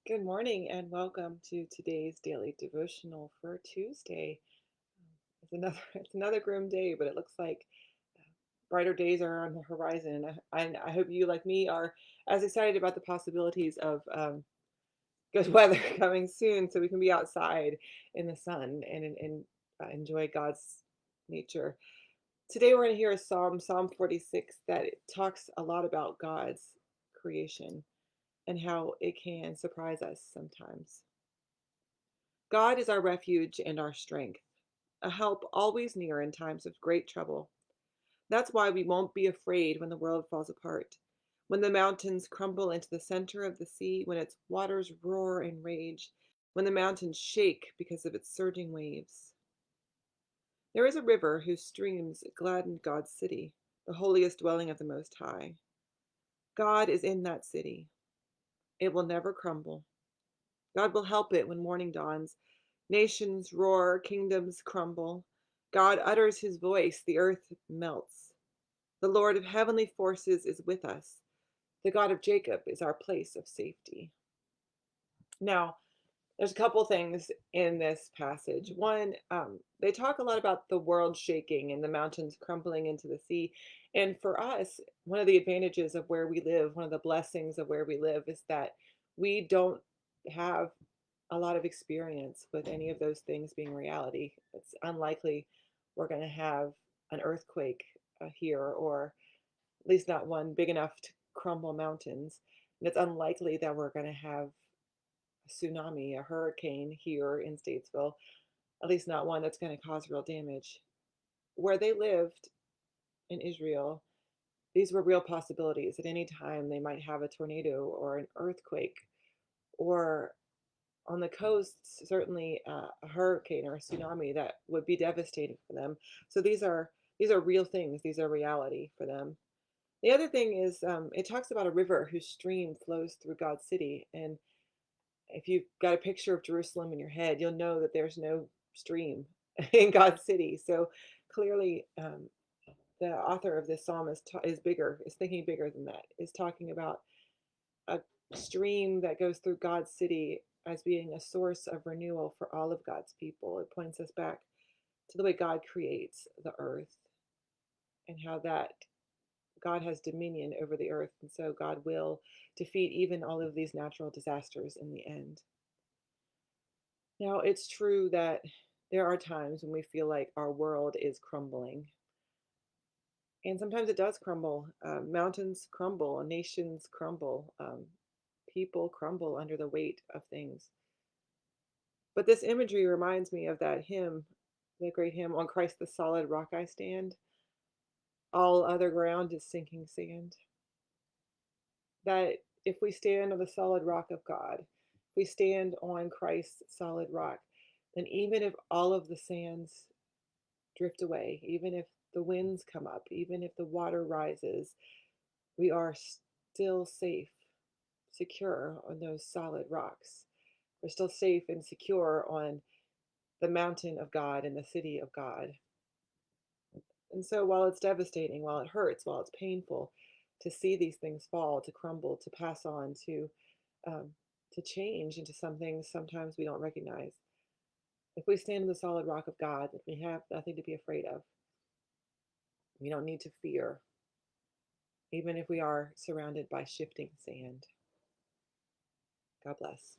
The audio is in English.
Good morning and welcome to today's daily devotional for Tuesday. It's another it's another grim day, but it looks like brighter days are on the horizon. I hope you, like me, are as excited about the possibilities of good weather coming soon, so we can be outside in the sun and enjoy God's nature. Today we're going to hear a psalm, Psalm 46, that it talks a lot about God's creation and how it can surprise us sometimes. God is our refuge and our strength, a help always near in times of great trouble. That's why we won't be afraid when the world falls apart, when the mountains crumble into the center of the sea, when its waters roar and rage, when the mountains shake because of its surging waves. There is a river whose streams gladden God's city, the holiest dwelling of the Most High. God is in that city. It will never crumble. God will help it when morning dawns. Nations roar, kingdoms crumble. God utters his voice, the earth melts. The Lord of heavenly forces is with us. The God of Jacob is our place of safety. Now, there's a couple things in this passage. One, they talk a lot about the world shaking and the mountains crumbling into the sea. And for us, one of the advantages of where we live, one of the blessings of where we live, is that we don't have a lot of experience with any of those things being reality. It's unlikely we're going to have an earthquake here, or at least not one big enough to crumble mountains. And it's unlikely that we're going to have a tsunami, a hurricane here in Statesville, at least not one that's going to cause real damage. Where they lived in Israel, these were real possibilities. At any time, they might have a tornado or an earthquake, or on the coasts, certainly a hurricane or a tsunami that would be devastating for them. So these are real things. These are reality for them. The other thing is, it talks about a river whose stream flows through God's city. And if you've got a picture of Jerusalem in your head, you'll know that there's no stream in God's city. So clearly, the author of this psalm is bigger, is thinking bigger than that, is talking about a stream that goes through God's city as being a source of renewal for all of God's people. It points us back to the way God creates the earth and how that God has dominion over the earth. And so God will defeat even all of these natural disasters in the end. Now, it's true that there are times when we feel like our world is crumbling. And sometimes it does crumble. Mountains crumble, nations crumble, people crumble under the weight of things. But this imagery reminds me of that hymn, the great hymn, On Christ the Solid Rock I Stand. All other ground is sinking sand. That if we stand on the solid rock of God, if we stand on Christ's solid rock, then even if all of the sands drift away, even if the winds come up, even if the water rises, we are still safe, secure on those solid rocks. We're still safe and secure on the mountain of God and the city of God. And so while it's devastating, while it hurts, while it's painful to see these things fall, to crumble, to pass on, um, to change into some things sometimes we don't recognize, if we stand in the solid rock of God, that we have nothing to be afraid of, we don't need to fear, even if we are surrounded by shifting sand. God bless.